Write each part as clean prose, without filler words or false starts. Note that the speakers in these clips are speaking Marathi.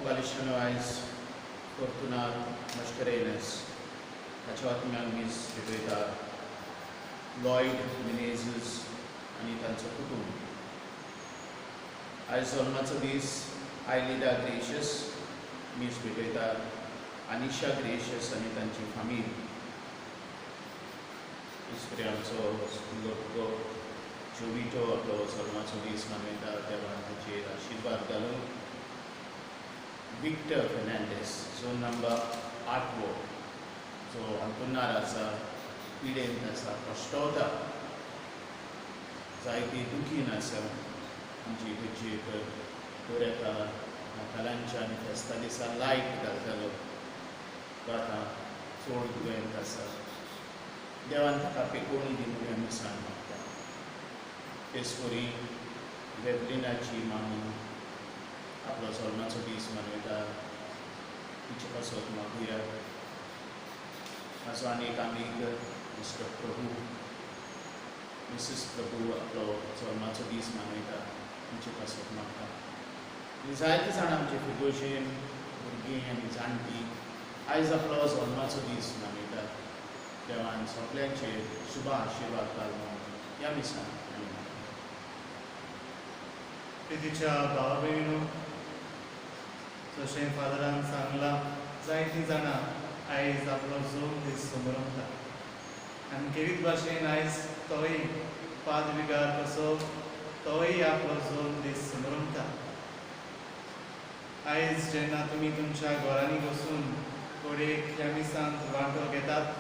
Palestino eyes, Fortunat, Mascarenes, ताच्या मीस भेटयता लॉयड मिनेझस आनी तांचो कुटुंब. आयज जल्माचो दीस आयलिडा ग्रेशियस मीस भेटयता अनिशा ग्रेशियस आनी तांची फामील. इसपरी आमचो भुरगो जोविटो आपलो जल्माचो दीस मनयता. देवान ताचेर आशिर्वाद घालून. विक्टर फेर्नांडीस जो नंबर 8 जो अंतुन्नार आसा, पिडेंत आसा, कश्टवता, जायती दुखीन आसा. आमची गोंयची तर येता नातालांच्या आनी फेस्ता दिसा लायट घालतालो तो आतां चड दुयेंत आसा. देवान ताका पेकोवणी दी म्हणून आमी सांग मागता. तेसपरी वेवलिनाची मामी आपलो जल्माचो दीस मनयता. तिचे पासत मागुया. म्हाजो आनीक आमीक मिस्टर प्रभू, मिसेस प्रभू आपलो जल्माचो दीस मनयता. तिचे पासत मागता. जायते जाण आमचे फिगोशीन भुरगीं आनी जाणटी आयज आपलो जल्माचो दीस मनयता. देवान सगळ्यांचेर शुभ आशिर्वाद घालून ह्या दिसान प्रितीच्या भाव भयणो, जशें फादरान सांगलां, जायतीं जाणां आयज आपलो जोग दीस समोरता. आनी केरीत भाशेन आयज तोय पादविगार कसो तोय आपलो जोग दीस समोरता. आयज जेन्ना तुमी तुमच्या घरांनी बसून कोडेक ह्या मिसांत वांटो घेतात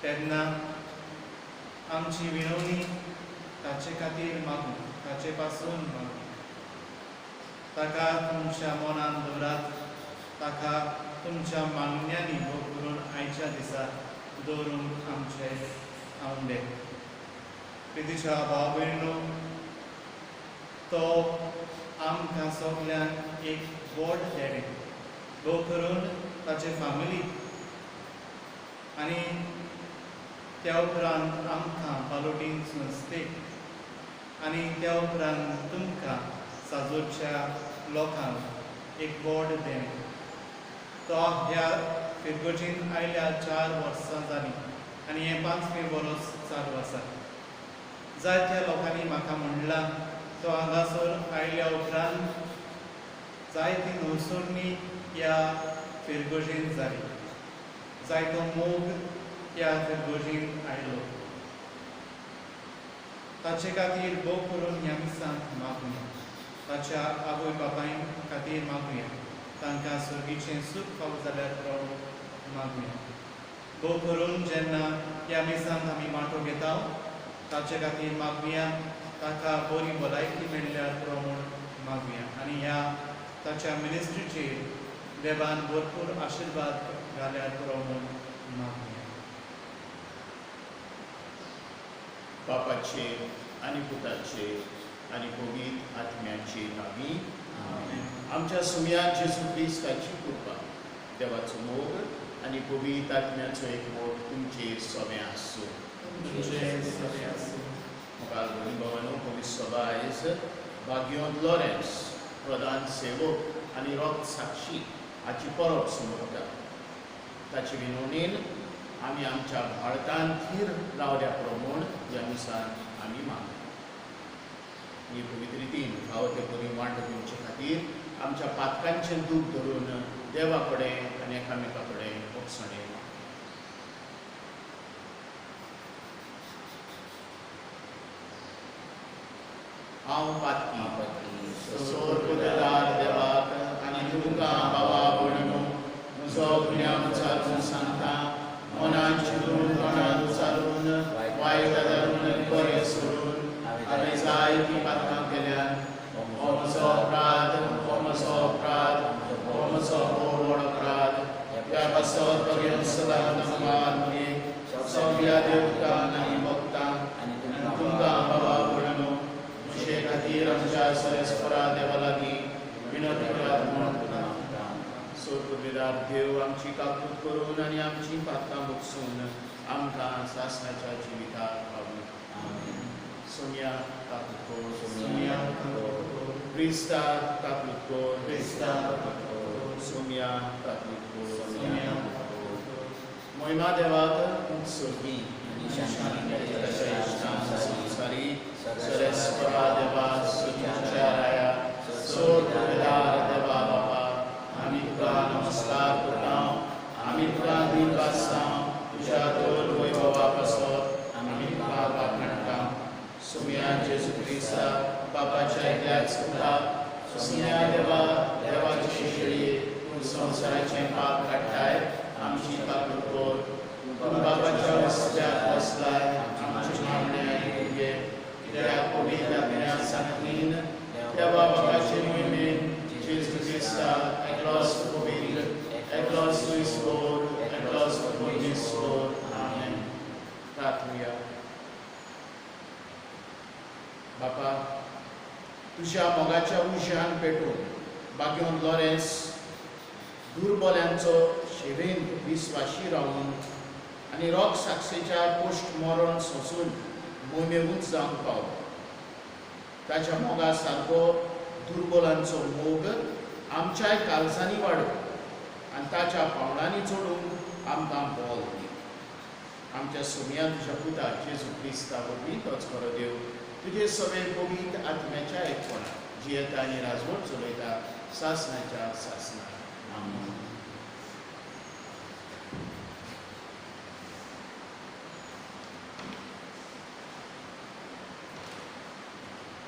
तेन्ना आमची विनवणी ताचे खातीर मागूं, ताचे पासून मागूं. ताका तुमच्या मनान दवरात. ताका तुमच्या मागण्यांनी भोग करून आयच्या दिसा दवरूंक आमचे आवडे. प्रितीच्या भाव भयणो, तो आमकां सगल्यांक एक व्हड देणे भोग करून ताचे फामिली आनी त्या उपरांत आमकां पालोटीन नुस्तें आनी त्या उपरांत तुमकां साजूरच्या लोकांक एक व्हड देणे. तो ह्या फिरगोजीन आयल्या 4 वर्सां जालीं आनी हें 5वें वर्स चालू आसा. जायत्या लोकांनी म्हाका म्हणलां तो हांगासर आयल्या उपरांत जायती न्हवसुर्णी ह्या फिरगोजीन जाली. जायतो मोग ह्या फिरगोजीन आयलो. ताचे खातीर भोग करून ह्या मिसांत मागुया. ताच्या आवय बापाय खातीर मागुया. तांकां सुर्गीचें सूख फावो जाल्यार पुरो मागुया. भोग करून जेन्ना ह्या मिसांत आमी वांटो घेता ताचे खातीर मागुया. ताका बरी भलायकी मेळ्ळ्यार पुरो म्हूण मागुया. आनी ह्या ताच्या मिनिस्ट्रीचेर देवान भरपूर आशिर्वाद घाल्यार पुरो म्हूण मागुया. बापाचे आनी पुताचे आनी पवित्र आत्म्याचे नांवी आमच्या सुम्यात जेजू क्रिस्ताची कृपा, देवाचो मोग आनी पवित्र आत्म्याचो एकवट तुमचेर सगळें आसूं. मुखार भोनी भवानो, पवित्र सभा आयज भाग्योंत लॉरेन्स प्रधान सेवक आनी रक्त साक्षी हाची परब समोरता. ताचे विनवणेन आमी आमच्या भारतांत थीर रावल्या पुरो म्हूण ह्या दिसान आमी मागता. ही पवित्र रितीन हांव ते बरी वांटो घेवचे खातीर आमच्या पातकांचें दूख धरून देवा कडेन आनी एकामेका कडेन ओपसणे हांव पातकी सोर कुदेदार देवाक आनी तुमकां बाबा भयणो म्हजो गुन्यांव विचारून सांगता. मनान चिंतून तोंडान उचारून वायट धरून बरें सोडून हांवें जायतीं पातकां केल्यात. हो म्हजो अपराध, हो म्हजो अपराध, हो म्हजो व्हड अपराध. त्या पासत तो घेवन सदां नमस्कार म्हणे सगळ्या देवतांक आनी भक्तांक आनी तुमकां बाबा भयणो म्हजे खातीर आमच्या सरेस्परा देवा लागीं विनवणी करात म्हूण सोर्गवेदार देव आमची काकूट करून आनी आमची पातकां मुगसून आमकां सासणाच्या जिविताक पावूं. सोम्या काकूट कर, सोम्या क्रिस्ता काकूट कर, क्रिस्ता सोम्या तातूंत सोम्या मोहिमा देवाक उत्सर्गी संसारी सरस्वता देवा सुचाराया सोर वेदार देवा बाबा आमी तुका नमस्कार करता आमी तुका दीन वाजता तुज्या दोर वैभवा पासत आमी तुका वाखणटा सोम्या जेजू क्रिस्ता बापाच्या एकल्याच पुता सोम्या देवा देवाची शेळी तूं संसाराचें पाप काडटाय आमची पाप कोर तूं बापाच्या वस्त्याक बसलाय आमची मागणी आयकुगे कित्याक पवित्र आत्म्या सांगलीन देवा बापाचे मोहिमेन जेजू क्रिस्ता एकलोच पवित्र एकलोच सुइस्कोर एकलोच मनीसकोर आमेन. प्रार्थूया. बापा तुज्या मोगाच्या उज्यान पेटून बागेवन लॉरेन्स दुर्बल्यांचो सेवेंत विस्वाशी रावून आनी रॉक साक्षेच्या पोस्ट मरण सोंसून मोहिमेंत जावंक पावलो. ताच्या मोगा सारको दुर्बलांचो मोग आमच्याय काळजांनी वाडो आनी ताच्या पावलांनी चडूंक आमकां बोल दी. आमच्या सोम्या तुज्या पुता जेजू क्रिस्ता वरवीं तोच खरो देव तुजे सगळे पवित्र आत्म्याच्या एकपणान जियेता आनी राजवट चलयता सासणाच्या सासणाक. आमेन.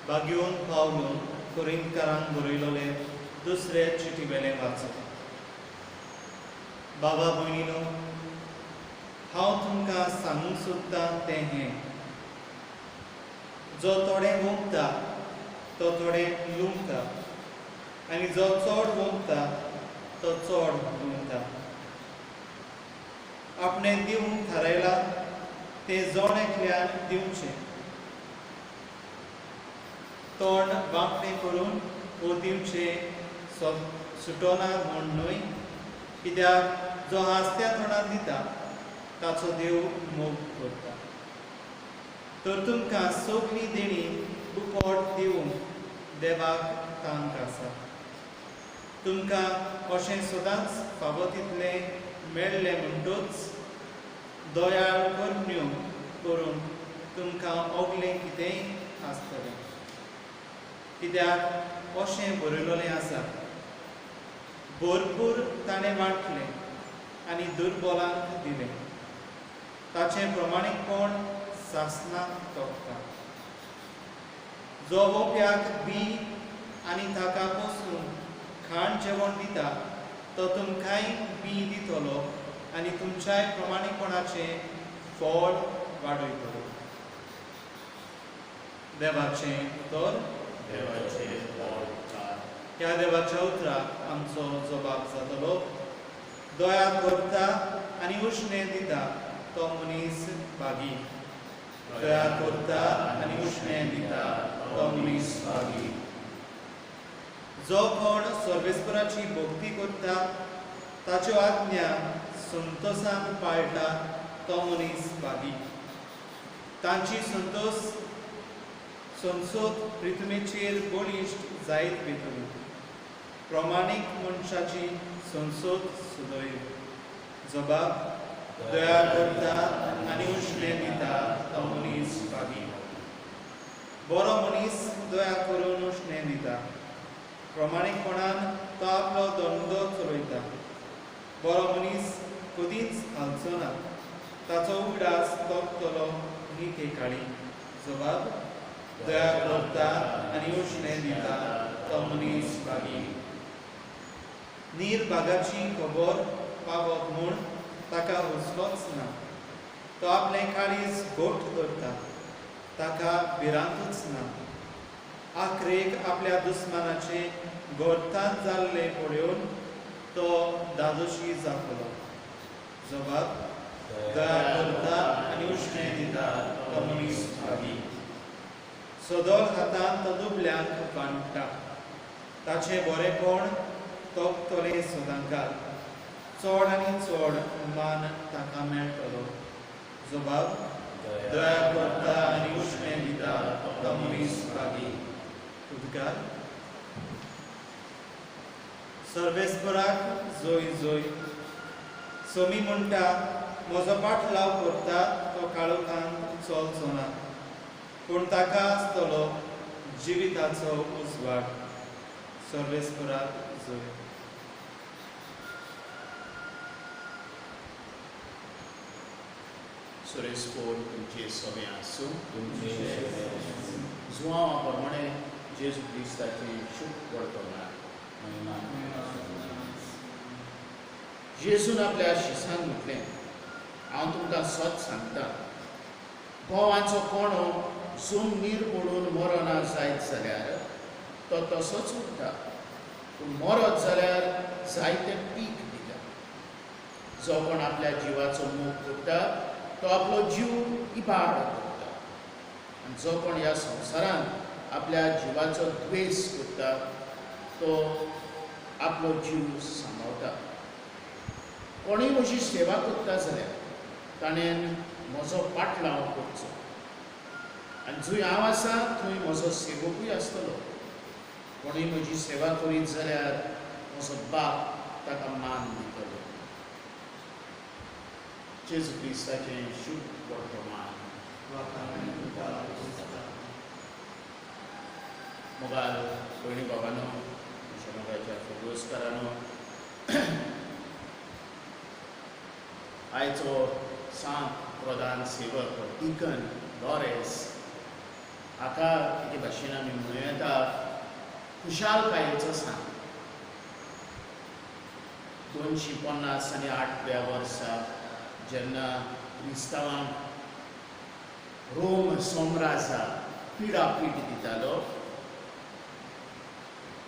बागेवन पावलो कोरिंथकारांक बरयलोले दुसरे चिटी वेले वाचप. बाबा भयणीनो हांव तुमकां सांगूंक सोदतां तें हें जो थोडें वोगता तो थोडें लुंबता आनी जो चड वोगता तो चड लुंबता. आपणें दिवंक थारायलां तें जोण एकल्यान दिवचें. तोंड वांकडें करून वो दिवचें सुटोना म्हूण न्हय, कित्याक जो हांसत्या तोंडान दिता ताचो देव मोग करता. तर तुमकां सगळी देणी उपोट दिवंक देवाक तांक आसा. तुमकां अशें सदांच फावो तितलें मेळ्ळें म्हणटूच दयाळ करण्यो करून तुमकां ओगलें कितेंय आसतलें. कित्याक अशें बरयलोलें आसा, भरपूर ताणें वांटलें आनी दुर्बलांक दिलें. ताचें प्रमाणीकपण सासणाक तोखता. जो ओप्याक बी आनी ताका बसून खाण जेवण दिता तो तुमकांय बी दितलो आनी तुमच्याय प्रमाणीकपणाचें फळ वाडयतलो. देवाचें उतर. ह्या देवाच्या उतराक आमचो जबाब जातलो. दया करता आनी उश्णें दिता तो मनीस भागी. दया करता आनी उश्णें दिता तो मनीस भागी. जो कोण सर्वेस्पराची भक्ती करता ताच्यो आज्ञा संतोषान पाळटा तो मनीस भागी. तांची संसद पृथ्वीचेर बळिश्ट जायत वयतली. प्रमाणीक मनशाची संसद सुदय. जबाब दया करता आनी उश्णें दिता तो मनीस भागी. बरो मनीस दया करून उश्णें दिता. प्रमाणीकपणान तो आपलो धंदो चलयता. बरो मनीस कधीच हालचो ना. ताचो उगडास तोपतलो निकेकाळी. जबाब दया करता आनी उश्णें दिता तो मनीस भागी. निर्भागाची खबर पावप म्हूण ताका हुसलोच ना. तो आपलें काळीज घोट करता. ताका भिरांतूच ना. आखरेक आपल्या दुस्मानाचे घोरतांत जाल्ले पळयोवन तो दादोशी जातलो. जबाब दया करता आनी उश्णें दिता तो मनीस भागी. सदोल हातान तो दुबल्यांक वांट्टा. ताचें बरेपण तोपतलें सदांकाल. चड आनी चड मान ताका मेळटलो. जबाब दया करता आनी उश्णें दिता तो मनीस भागी. उद्गार. सर्वेस्पराक जोय जोय. सोमी म्हणटा म्हजो पाठ लाव करता तो काळोखांत चलचो ना, पूण ताका आसतलो जिविताचो उजवाड. सर्वेस्पराक जोय. सुरेस्पोर तुमचे सगळे आसूं. जुवांवा प्रमाणे जेजू क्रिस्ताचे शुभ वर्तमान. जेजून आपल्या शिसान म्हटलें, हांव तुमकां सत सांगता, गोवाचो कोणो जमनीर पडून मरना जायत जाल्यार तो तसोच उरता, पूण मरत जाल्यार जायतें पीक दिता. जो कोण आपल्या जिवाचो मोग करता तो आपलो जीव इबाड करता, आनी जो कोण ह्या संवसारांत आपल्या जिवाचो द्वेस करता तो आपलो जीव सांबाळटा. कोणूय म्हजी सेवा करता जाल्यार ताणें म्हजो पाटलाव करचो, आनी जंय हांव आसा थंय म्हजो सेवकूय आसतलो. कोणूय म्हजी सेवा करीत जाल्यार म्हजो बाप ताका मान दितलो. जेजू क्रिस्ताचें शुभ वर्तमान. मोगाल भयणी बाबांनो, म्हज्या मोगाच्या फोगोसकारांनो, आयचो सांत प्रधान सेवक डिकन लॉरेन्स हाका एके भाशेन आमी म्हणूं येता खुशालकायेचो सांत. 258व्या वर्सा जेन्ना क्रिस्तांवांक रोम सोमराजा पिडापीट दितालो,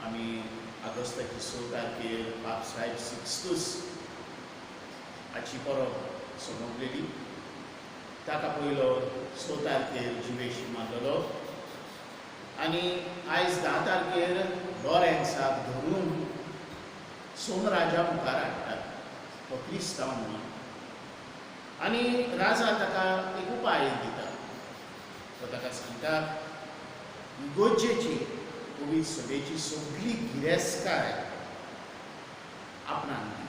आमी आगोस्ताची 6 तारखेर बापसायब सिक्स्तुस हाची परब सोमोगलेली. ताका पयलो 6 तारखेर जिवेशी मारलेलो आनी आयज 10 तारखेर लॉरेन्साक धरून सोमराजा मुखार हाडटात, तो क्रिस्तांव म्हणून. आनी राजा ताका एक उपाय दिता. तो ताका सांगता इगोर्जेची पवित्र सभेची सगळी गिरेस्तकाय आपणाक दी,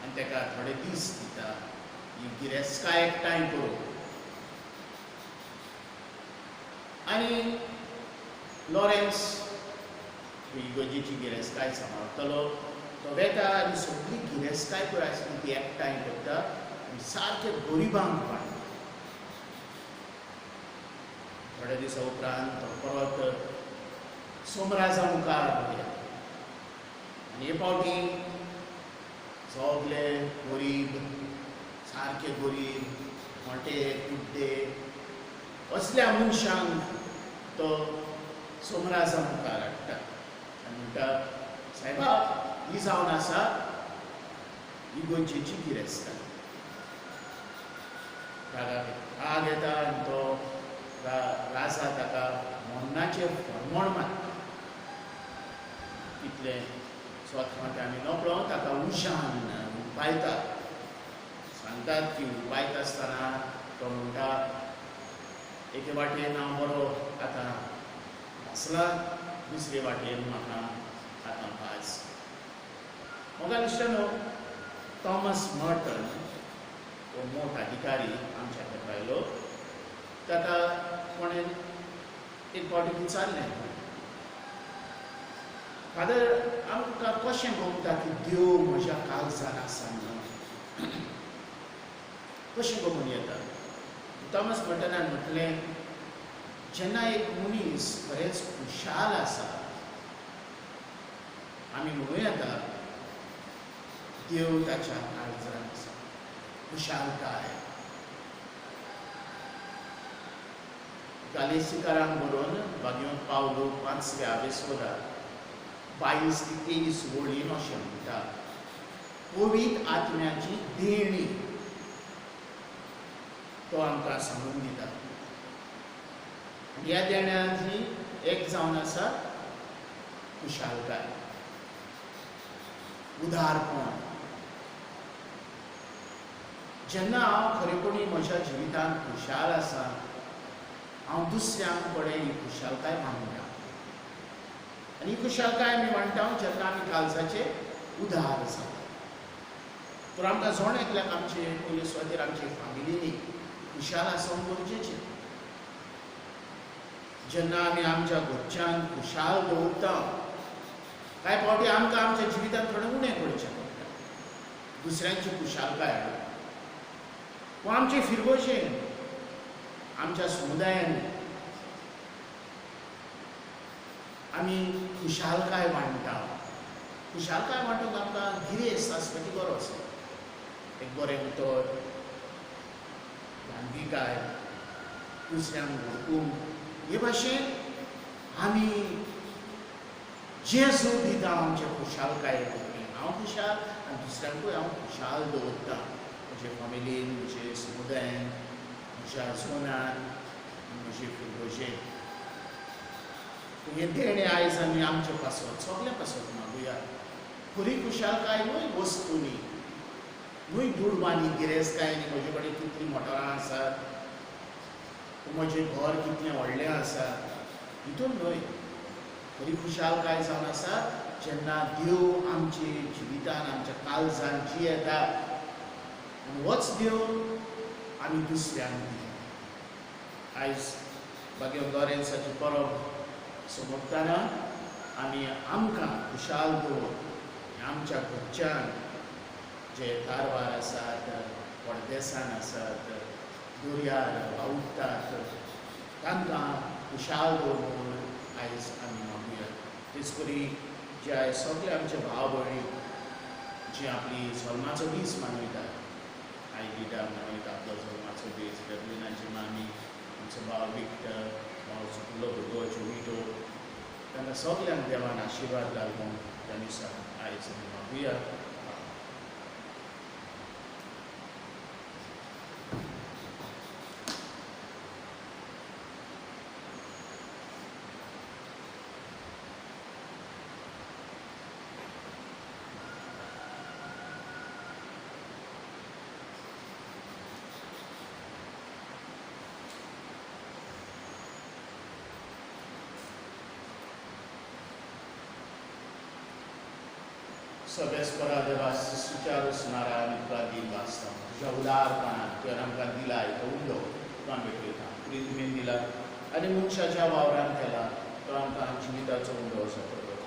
आनी ताका थोडे दीस दिता ही गिरेस्तकाय एकठांय करून. आनी लॉरेन्स इगोर्जेची गिरेस्तकाय सांबाळटलो. तो वेता आनी सगळी गिरेस्तकाय पळय आसली ती एकठांय करता आनी सारके गरिबांक वांटता. थोड्या दिसा उपरांत तो परत सोमराजा मुखार वयता आनी हे फावटी सगळे गरीब, सारके गरीब, मोठे कुड्डे असल्या मनशांक तो सोमराजा मुखार हाडटा आनी म्हणटा, सायबा ही जावन आसा इगोर्जेची गिरेस्तकाय. राग येता आनी तो राजा ताका मरणाचें फर्मोण मारता. इतलें स्वता आमी नकळो ताका उशान उपायतात. सांगतात की उपायत आसतना तो म्हणटा, एके वाटेन हांव बरो आतां आसला, दुसरे वाटेन म्हाका आतां भाज. मोगाल इश्टानो, थॉमस मर्टन हो मोठ अधिकारी आमच्या कडेन आयलो. ताका कोणें एक फावटी विचारलें, फादर आमकां कशें गमता की देव म्हज्या काळजांत आसा म्हणून, कशें गमून येता? थॉमस मर्टनान म्हटलें, जेन्ना एक मनीस खरेंच खुशाल आसा, आमी म्हणूं येता देव ताच्या काळजांत आसा. खुशालकाय. गालेसिकारांक बरोवन वागयोन पावलो 5व्या आवेस्वरार 22 ते 23 वळीन अशें म्हणटा, पवित्र आत्म्याची देणी तो आमकां सांगून दिता. ह्या देण्यांतली एक जावन आसा खुशालकाय, उदारपण. जेन्ना हांव खरेपणी म्हज्या जिवितांत खुशाल आसा, हांव दुसऱ्यांक कडेन ही खुशालकाय मागता. आनी खुशालकाय आमी मांडटा जेन्ना आमी काळजाचे उदार जाता. तर आमकां जोण एकल्याक आमचे पयले सुवातेर आमचे फामिलीनी खुशाल आसूंक गरजेचें. जेन्ना आमी आमच्या घरच्यान खुशाल दवरता कांय फावटी आमकां आमच्या जिवितांत थोडें उणें करचें पडटा दुसऱ्यांची खुशालकाय हाडून. वा आमचे फिरगोशेन आमच्या समुदायान आमी खुशालकाय वांटटा. खुशालकाय वांटूंक आमकां गिरेस्त आसपाची गरज आसा. एक बरें उतर, जाणविकाय, दुसऱ्यांक वळखूंक हे भाशेन आमी जें सूख दिता आमचे खुशालकाये वरवीं. हांव खुशाल आनी दुसऱ्यांकूय हांव खुशाल दवरता म्हजे फामिलीन, म्हजे समुदायान, म्हज्या जोनान, म्हजे फिरगोशेन. हें देणें आयज आमी आमचे पासत सगळे पासत मागुया. खरी खुशालकाय न्हय वस्तूंनी, न्हय दुडवांनी, गिरेस्तकायनी म्हजे कडेन कितलीं मोटरां आसात, म्हजें घर कितलें व्हडलें आसा, हितून न्हय. खरी खुशालकाय जावन आसा जेन्ना देव आमचे जिवितान आमच्या काळजान जी येता आनी होच देव आमी दुसऱ्यांक दिता. आयज बागेव लॉरेन्साची परब सोंपतना आमी आमकां खुशाल दवरून आमच्या घरच्यान जे कारवार आसात, परदेसान आसात, दर्यार वावुरतात तांकां खुशाल दवरून आयज आमी मागुया. तेच करी जे आयज सगळे आमचे भाव भयणी जी आपली जल्माचो दीस मनयतात, आयडिडा मनयता आपलो जल्माचो दीस, बेर्लिनाची मामी, आमचो भाव विक्टर, भाव चुकलो भुरगो जोविटो, तांकां सगळ्यांक देवान आशिर्वाद लागून त्या दिसा आयज आमी मागुया. सगळेस्परा देवा सुचार असणारा आमी तुका दिन वाचता. तुज्या उदारपणान तुवें आमकां दिलाय तो उंडो तुका भेटयता. तुवें तुवें दिला आनी मनशाच्या वावरान केला तो आमकां जिविताचो उंडो असो करता.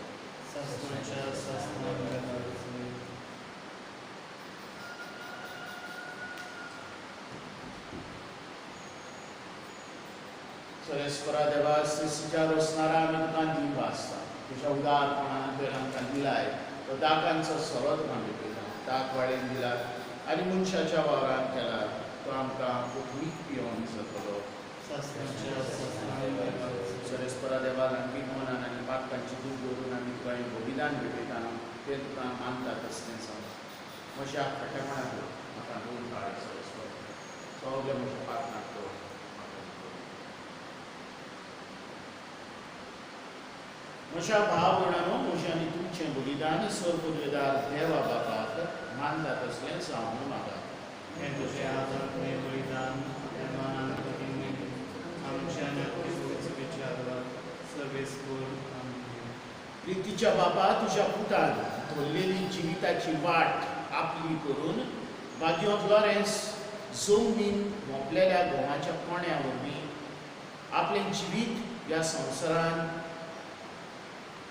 सगळेस्परा देवा सुचार असणारा आमी तुका दिन वाचता. तुज्या उदारपणान तुवें आमकां दिलाय तो दाकांचो सोरो तुका भेटयता. दाक वाडयन दिला आनी मनशाच्या वावरान केला तो आमकां पृथ्वीक पियोन जातलो. सरेस्परा देवा रांदपीक मनान आनी पातकांची दूख दवरून आमी तुका हें बलिदान भेटयता तें तुका मानता तसलें सांग. म्हज्या खटेपणाक म्हाका दूर काड सरेस्पर. सगळे म्हज्या पातकांक दवर. म्हज्या भाव भयणांनो, म्हजें आनी तुमचें बलिदान स्वर्गवेदार देवा बापाक मानता तसलें जावूं म्हाका. हें तुजें आदरपणे बलिदान मानान करीन आमच्या नक्कीच सर्वेस्पूर प्रितीच्या बापा, तुज्या पुतान धरलेली जिविताची वाट आपली करून बागयो फ्लॉरेन्स जमनीन मोपलेल्या घोवाच्या कोण्या वरवीं आपलें जिवीत ह्या संवसारान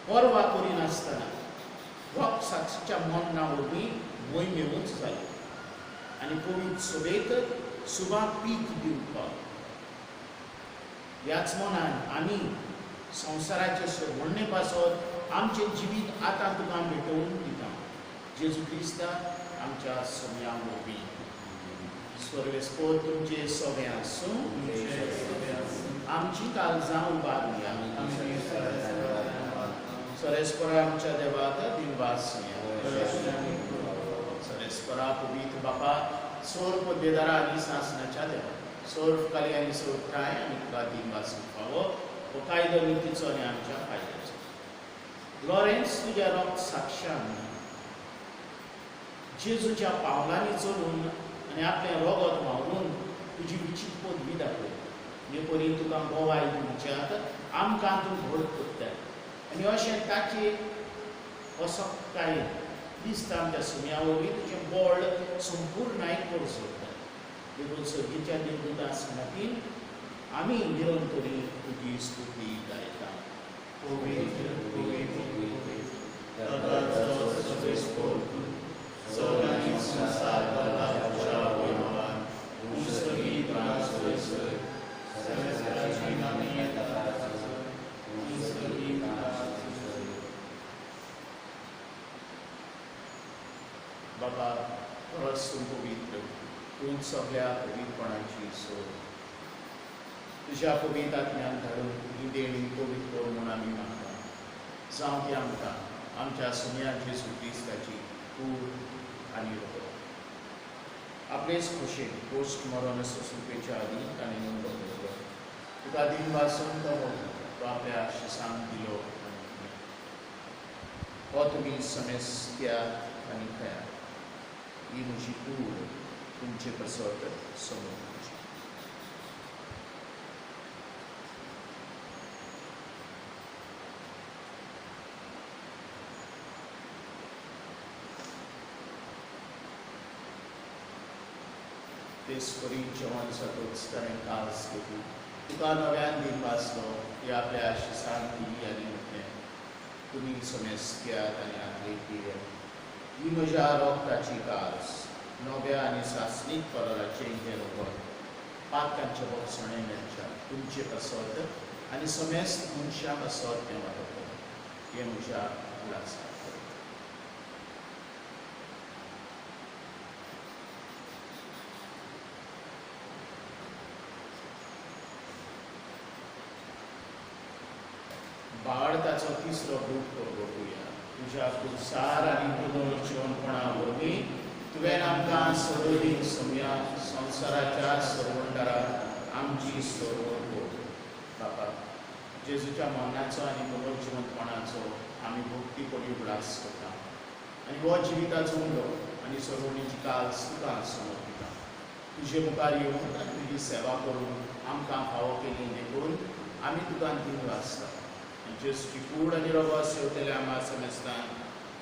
परवा करिनासतना रोग साक्षीच्या मरणा वरवीं मोहिमेवूच जाली आनी पवित्र सभेक सुवाक पीक दिवपाक. ह्याच मनान आमी संवसाराचे सर्वण्णे पासत आमचें जिवीत आतां तुका भेटोवन दिता. जेजू क्रिस्ता आमच्या सगळ्यां वरवीं. स्वर्गस्पोत तुमचे सगळे आसूं. आमची काळजां उबारली आमी सरेस्परा आमच्या देवाक दिनवास. सरेस्परा पवित्र बापा, सोर पद्देदारा आनी सासणाच्या देवा, सोर काली आनी सोर त्राय आनी तुका दिनवास फावो हो कायदो नितीचो आनी आमच्या फायद्याचो. लॉरेन्स तुज्या रोग साक्षान जेजूच्या पावलांनी चलून आनी आपलें रोगत व्हांवरून तुजी विचित पदवी दाखय. हे परी तुका बोवाय दिवच्यात आमकां तूं व्हड करता आनी अशें ताची असो काय दिसता आमच्या सुम्या वरवीं तुजें बळ संपूर्ण कोर सोडटा देखून सर्गीच्या देवदूतां खातीर आमी निरंतरी तुजी स्तुती गायता. Puvitra, puvitra, tadazo sobesportu, sogani sansarvala pujaviman, usavitra soesur, sarasrajina niyatazo, usavitra soesur. बाबा परसून पवित्र तूं सगळ्या पवित्रपणाची सोड तुज्या पवित्र आत्म्यान धाडून ही देणी पवित्र कर म्हूण आमी मागता. जावं ती आमकां आमच्या सुम्या जेजू क्रिस्ताची कूड आनी रोग आपलेच खोशेन पोस्ट मरण सुसुपेच्या आदी ताणें येवन बदललो. तुका दिन वासून तो आपल्या शिसांक दिलो हो तुमी समेस्त्यात आनी खयात. ही म्हजी कूड तुमचे कसोट समोर. तेसपरी जेवण जातूच ताणें कास घेतली. तुका नव्यान दिन वाचलो ती आपल्या शिसांक दिली आनी म्हटलें तुमी समेस्त्यात आनी आदले पियेत. ही म्हज्या रोगताची कास नव्या आनी सासणीक कलराचें हें रोगड पातकांच्या बोगसणे मेळच्या तुमचे कसोट आनी समेस्त मनशां कसोट तें वाडोवप हें म्हज्या उलासा. बाळताचो तिसरो दूख करगोटुया. तुज्या खुबसार आनी पुनर्जीवनपणा वरवीं तुवें आमकां सदोदीक सुम्या संवसाराच्या सरवंडाराक आमची सरवण कर. बाबा जेजूच्या मरणाचो आनी पुनर्जीवनपणाचो आमी भक्तीपणी उगडास करता आनी हो जिविताचो उलो आनी सरवणीची कास तुका समर्पिता. तुजे मुखार येवन आनी तुजी सेवा करून आमकां फावो केली देखून आमी तुका दिन वाचता. जेजूची कूड आनी रोगो सेवतल्या आम्हा समेस्तान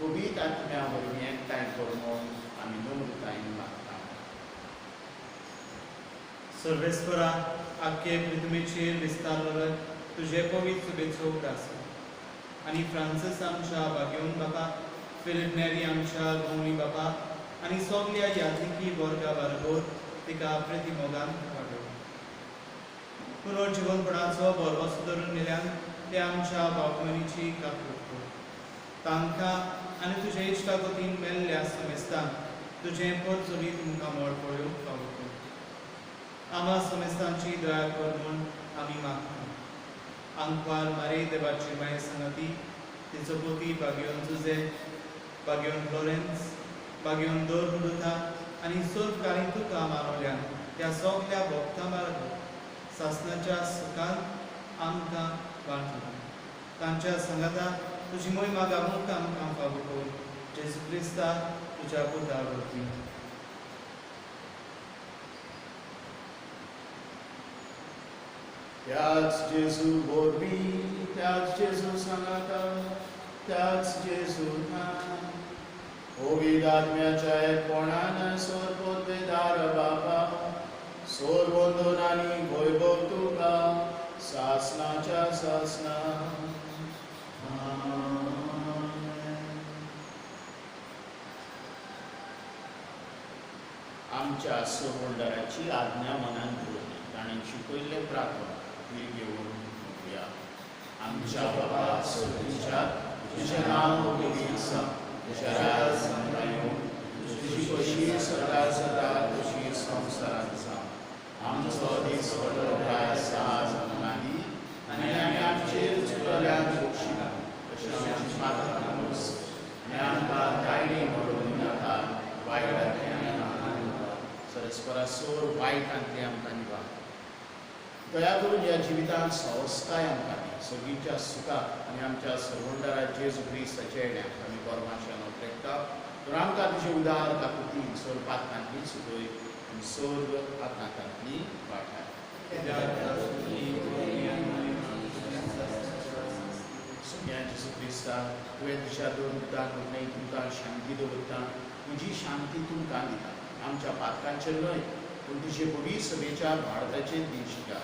पवित्र आत्म्या वरवीं एकठांय कर म्हूण आमी नम्रतायेन मागता. सर्वेस्परा आख्खे पृथ्वीचेर विस्तारलेले तुजे पवित्र सुबेचो उगडास आनी फ्रांसीस आमच्या भाग्योन बाबा, फिलिप नेरी आमच्या गवळी बाबा आनी सगल्या यात्रिकी वर्गा बरोबर तिका प्रतिमोगान वाडो. पुनर्जीवनपणाचो बरो सुदारून दिल्यान ते आमच्या बागमनीची काकूट कर. तांकां आनी तुजे इश्टागतीन मेल्ल्या समेस्तान तुजें परचुरी तुमकां मोड पळोवंक फावो कर. आम्हा समेस्तांची दया कर म्हूण आमी मागता. आंकवार मारे देवाची माय संगती तिचो पोती बागयोन जुझे, बागयोन फ्लोरेन्स, बागयोन दोर मुडुथा आनी सोदकारीन तुका मानवल्यान त्या सगल्या भक्तां बरोबर सासणाच्या सुखांत आमकां वांटला. तांच्या संगता तुजी मोहिमा गावूंक आमकां फावो कर. जेजू क्रिस्ता तुज्या पुता वरवीं. त्याच जेजू वरवीं, त्याच जेजू संगता, त्याच जेजूंत पवित्र आत्म्याच्या एकपणान सोरपोतवेदार बाबा, सोर वंदन आनी वैभव तुका सासणाच्या सासणा. आमच्या सरवंडाराची आज्ञा मनान धरून ताणें शिकयल्लें प्रार्थना घेवन म्हणुया. आमच्या बाबा स्वर्गीच्यात तुजें नांव पवित्र आसा. तुजें राज हांगा येवं. तुजी कशी सदां जाता तशी संवसारांत जावं. आमचो दीस व्हडलो आज आमकां दी आनी आमी आमचेर चुकल्ल्यांक बक्षिता तशें आमची माथां नमस आनी आमकां कायडी म्हणून नाका वायटांतल्यान सरस्परा सोर वायटांतली आमकां निवार. दया करून ह्या जिवितांत संवस्थाय आमकां दी. सगळींच्या सुखाक आनी आमच्या सरवंडारा जेजू क्रिस्ताच्या येण्याक आमी परमाशान ओपेटता. तर आमकां तुजे उदार काकुतीन सोर पातकांतली सुदय आनी सोर्ग आकांतांतली वाठार. सगळ्या जेसू क्रिस्ता तुवें तुज्या दोन पुताक म्हटलें तुमकां शांती दवरता म्हजी शांती तुमकां दिता आमच्या पातकांचेर न्हय पूण तुजे बरी सभेच्या भारताचेर दी शिका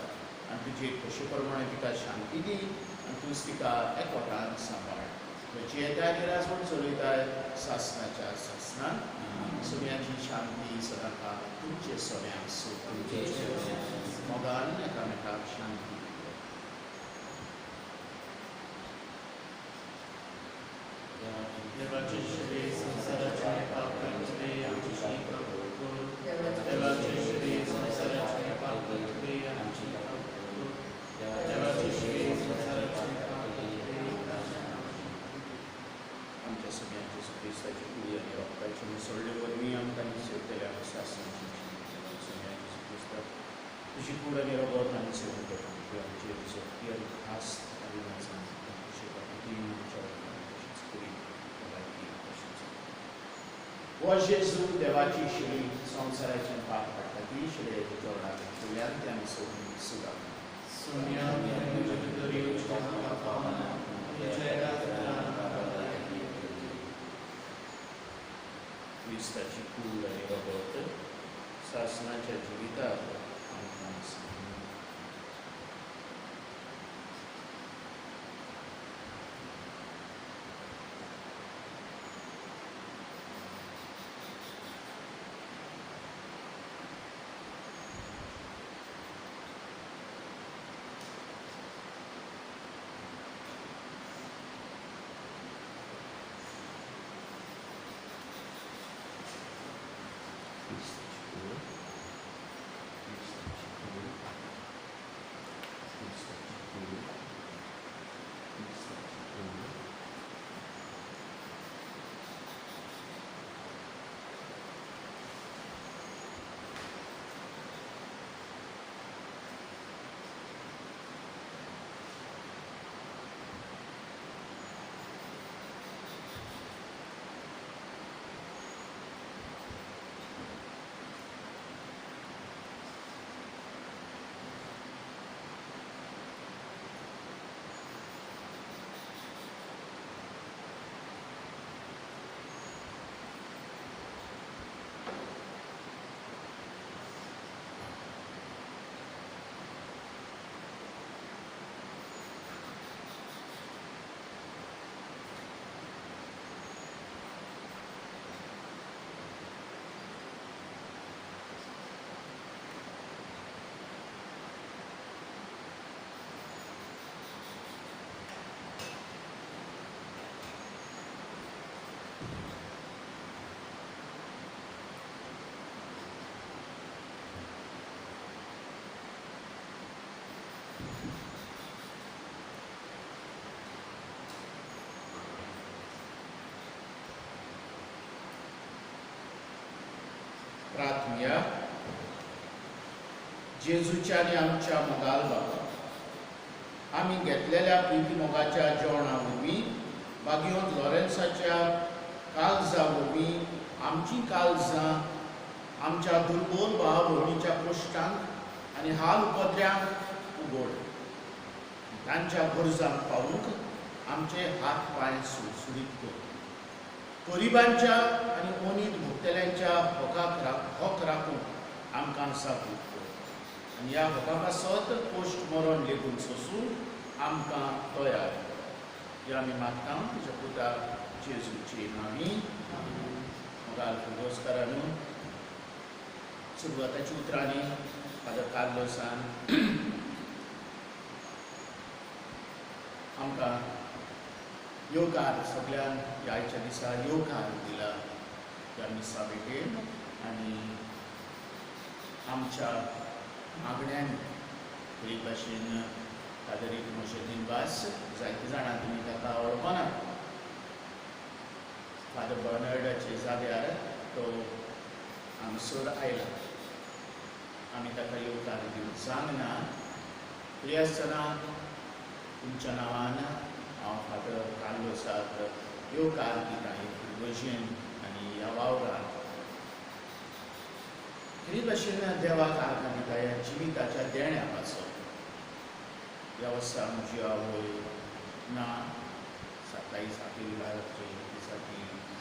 आनी तुजे कशे प्रमाणे तिका शांती दी आनी तूंच तिका एकवटान सांबाळ तुजी येता आनी राजवट चलयताय सासणाच्या सासणान सगळ्यांची शांती सदांकाळ तुमचे सगळ्यांक सो मोगान एकामेकाक शांती देवाचे श्री संसाराचे पाप करते आमची प्रभू देवाचे श्री संसाराचे पाप करते आमची प्रभू देवाचे श्री संसाराचे पाप करते आमच्या सगळ्यांचे क्रिस्ताची कुडी आनी रक्ताची मिसळले वरवीं आमकां निसयतल्या शासनाची सगळ्यांचे क्रिस्ता तुजी कूड आनी रगत आमी सेवन करता आमचे शक्ती आनी खास अभिमानान अशें ती आमच्या हो जेजू देवाची शिडी संवसाराचें पाप काडटा ती शिडयेच्या चरणाक फुल्यान ते आमी सोडून सुदा सोन्या क्रिस्ताची कूड आनी रगत सासणाच्या जिविताक आमकां प्रार्थना जेजूच्या आनी आमच्या मोगाल बाबा आमी घेतलेल्या प्रिती मोगाच्या जेवणा वरवीं बागयोंत लॉरेन्साच्या काळजा वरवीं आमची काळजां आमच्या दुर्बोल भाव भयणीच्या कश्टांक आनी हाल उपद्र्यांक उगड तांच्या गरजांक पावूंक आमचे हात पांय सुरसुरीत कर गरिबांच्या आनी ओनीत भोगतेल्यांच्या हक राखून आमकां सादूर कर आनी ह्या हका पासत पोस्ट मरण लेगून सोंसून आमकां तयार हे आमी मागता तुज्या पुता जेजूचे नांवी मोगाल फुडोसकारान सुरवाताची उतरांनी फादर कार्लोसान आमकां योगार सगळ्यांक ह्या आयच्या दिसा योगार दिला ह्या मिसा भेटेन आनी आमच्या मागण्यांनी बरे भाशेन फादरीक मोशेदीन वास जायते जाणां तुमी ताका वळखना फादर बर्नार्डाचे जाग्यार तो हांगसर आयला आमी ताका योगार दिवंक सांगना तरी आसतना तुमच्या नांवान हांव फादर कार्लोसाक योगार दिता एक भशेन आनी ह्या वावराक बरे भाशेन देवाक आर्गां दिता ह्या जिविताच्या देण्या पासत ह्या वर्सा म्हजी आवय ना काही आपली विभागाची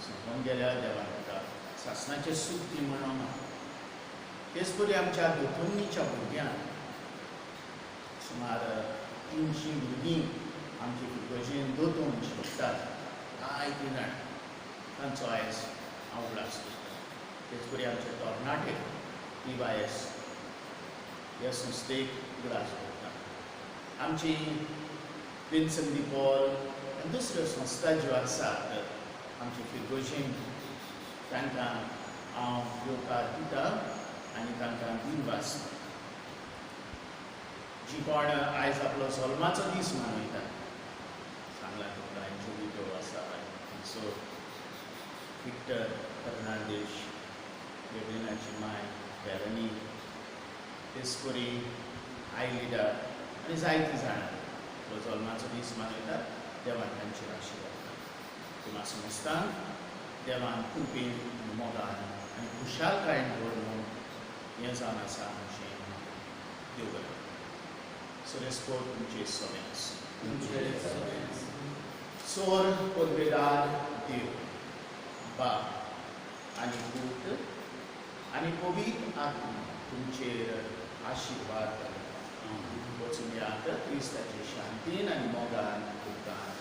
संपून गेल्या देवान ताका सासणाचे सूख ती म्हणून तेच परी आमच्या दोतोनीच्या भुरग्यांक सुमार 300 भुरगीं आमचे फिरगोजेन दोतोन शिकतात जायतीं जाण तांचो आयज हांव उगडास करतां. तेच परी आमचे तरणाटे PYS ह्या संस्थेक उगडास करता. आमची विन्सन डी पॉल आनी दुसऱ्यो संस्था ज्यो आसात आमचे फिरगोजेन तांकां हांव येवकार दितां आनी तांकां दिनवास दितां. जी कोण आयज आपलो जल्माचो दीस मनयता सांगला तुमकां विडो आसा सो विक्टर फर्नांडीस बेबिनाची माय बेरनी तेसकोरी आयलिडा आनी जायतीं जाणां आपलो जल्माचो दीस मनयतात. देवान तांचेर आशिर्वाद तुम्हा समजतान देवान कृपेन मोगान आनी खुशालकायेन दवरून हें जावन आसा अशें देव बरें. So let's go to Jesus. Sor podvedad Dev, Bab आणि पूत आणि पवित्र आत्मा तुमचेर आशीर्वाद वचून क्रिस्ताचे शांतीन आणि मोगान उपकार.